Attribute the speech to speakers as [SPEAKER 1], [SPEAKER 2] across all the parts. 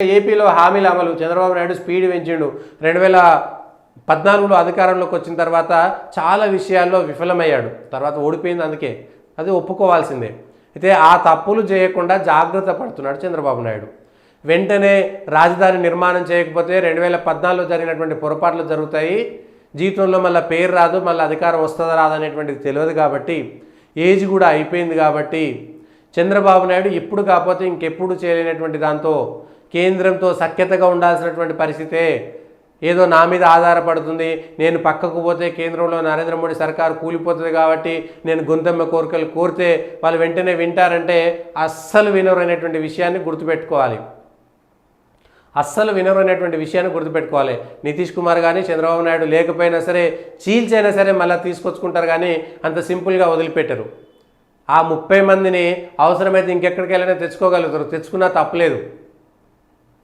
[SPEAKER 1] ఏపీలో హామీల అమలు చంద్రబాబు నాయుడు స్పీడ్ పెంచిండు. 2014లో అధికారంలోకి వచ్చిన తర్వాత చాలా విషయాల్లో విఫలమయ్యాడు. తర్వాత ఓడిపోయింది, అందుకే అది ఒప్పుకోవాల్సిందే. అయితే ఆ తప్పులు చేయకుండా జాగ్రత్త పడుతున్నాడు చంద్రబాబు నాయుడు. వెంటనే రాజధాని నిర్మాణం చేయకపోతే 2014లో జరిగినటువంటి పొరపాట్లు జరుగుతాయి, జీవితంలో మళ్ళీ పేరు రాదు, మళ్ళీ అధికారం వస్తుందా రాదనేటువంటిది తెలియదు. కాబట్టి ఏజ్ కూడా అయిపోయింది. కాబట్టి చంద్రబాబు నాయుడు ఇప్పుడు కాకపోతే ఇంకెప్పుడు చేయలేనటువంటి దాంతో కేంద్రంతో సఖ్యతగా ఉండాల్సినటువంటి పరిస్థితే. ఏదో నా మీద ఆధారపడుతుంది, నేను పక్కకు పోతే కేంద్రంలో నరేంద్ర మోడీ సర్కారు కూలిపోతుంది కాబట్టి నేను గొంతెమ్మ కోరికలు కోరితే వాళ్ళు వెంటనే వింటారంటే అస్సలు వినరు అనేటువంటి విషయాన్ని గుర్తుపెట్టుకోవాలి. అస్సలు వినరు అనేటువంటి విషయాన్ని గుర్తుపెట్టుకోవాలి. నితీష్ కుమార్ కానీ చంద్రబాబు నాయుడు లేకపోయినా సరే చీల్చైనా సరే మళ్ళీ తీసుకొచ్చుకుంటారు, కానీ అంత సింపుల్గా వదిలిపెట్టరు. ఆ 30 మందిని అవసరమైతే ఇంకెక్కడికి వెళ్ళినా తెచ్చుకోగలుగుతారు, తెచ్చుకున్నా తప్పలేదు.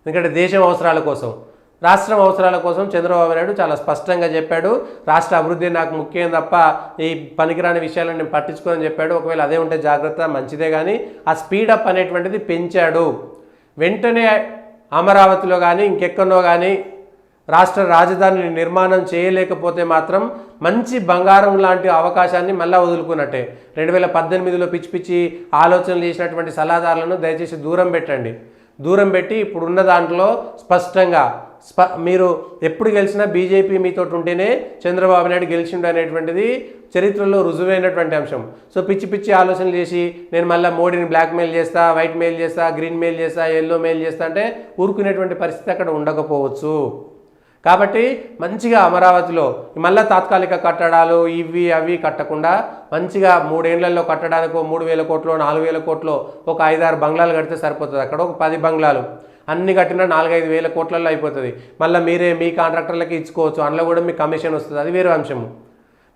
[SPEAKER 1] ఎందుకంటే దేశం అవసరాల కోసం, రాష్ట్రం అవసరాల కోసం చంద్రబాబు నాయుడు చాలా స్పష్టంగా చెప్పాడు. రాష్ట్ర అభివృద్ధి నాకు ముఖ్యం తప్ప ఈ పనికిరాని విషయాలను నేను పట్టించుకోని చెప్పాడు. ఒకవేళ అదే ఉంటే జాగ్రత్త, మంచిదే. కానీ ఆ స్పీడప్ అనేటువంటిది పెంచాడు. వెంటనే అమరావతిలో కానీ ఇంకెక్కడో కానీ రాష్ట్ర రాజధానిని నిర్మాణం చేయలేకపోతే మాత్రం మంచి బంగారం లాంటి అవకాశాన్ని మళ్ళీ వదులుకున్నట్టే. 2018లో పిచ్చి పిచ్చి ఆలోచనలు చేసినటువంటి సలహాదారులను దయచేసి దూరం పెట్టండి. దూరం పెట్టి ఇప్పుడున్న దాంట్లో స్పష్టంగా మీరు ఎప్పుడు గెలిచినా బీజేపీ మీతో ఉంటేనే చంద్రబాబు నాయుడు గెలిచిండు అనేటువంటిది చరిత్రలో రుజువైనటువంటి అంశం. సో పిచ్చి పిచ్చి ఆలోచనలు చేసి నేను మళ్ళీ మోడీని బ్లాక్ మెయిల్ చేస్తా, వైట్ మెయిల్ చేస్తా, గ్రీన్ మెయిల్ చేస్తా, ఎల్లో మెయిల్ చేస్తా అంటే ఊరుకునేటువంటి పరిస్థితి అక్కడ ఉండకపోవచ్చు. కాబట్టి మంచిగా అమరావతిలో మళ్ళీ తాత్కాలిక కట్టడాలు ఇవి అవి కట్టకుండా మంచిగా 3 ఏళ్లలో కట్టడానికి 3,000 కోట్లు 4,000 కోట్లు ఒక 5-6 బంగ్లాలు కడితే సరిపోతుంది. అక్కడ ఒక 10 బంగ్లాలు అన్ని కట్టినా 4-5 వేల కోట్లలో అయిపోతుంది. మళ్ళీ మీరే మీ కాంట్రాక్టర్లకి ఇచ్చుకోవచ్చు, అందులో కూడా మీకు కమిషన్ వస్తుంది, అది వేరే అంశము.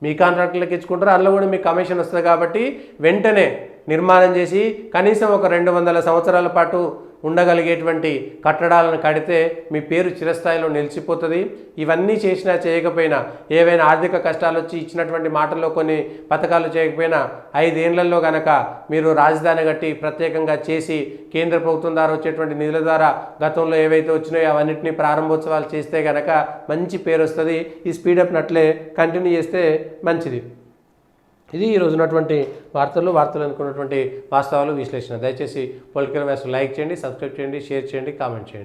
[SPEAKER 1] మీ కాంట్రాక్టర్లకి ఇచ్చుకుంటారు, అందులో కూడా మీకు కమిషన్ వస్తుంది. కాబట్టి వెంటనే నిర్మాణం చేసి కనీసం ఒక 200 సంవత్సరాల పాటు ఉండగలిగేటువంటి కట్టడాలను కడితే మీ పేరు చిరస్థాయిలో నిలిచిపోతుంది. ఇవన్నీ చేసినా చేయకపోయినా, ఏవైనా ఆర్థిక కష్టాలు వచ్చి ఇచ్చినటువంటి మాటల్లో కొన్ని పథకాలు చేయకపోయినా 5 ఏళ్లలో కనుక మీరు రాజధాని కట్టి ప్రత్యేకంగా చేసి కేంద్ర ప్రభుత్వం ద్వారా వచ్చేటువంటి నిధుల ద్వారా గతంలో ఏవైతే వచ్చినాయో అవన్నింటినీ ప్రారంభోత్సవాలు చేస్తే కనుక మంచి పేరు వస్తుంది. ఈ స్పీడప్ నట్లే కంటిన్యూ చేస్తే మంచిది. ఇది ఈరోజు ఉన్నటువంటి వార్తలు అనుకున్నటువంటి వాస్తవాలు, విశ్లేషణ. దయచేసి పొలిటికల్ మ్యాథ్స్ లైక్ చేయండి, సబ్స్క్రైబ్ చేయండి, షేర్ చేయండి, కామెంట్ చేయండి.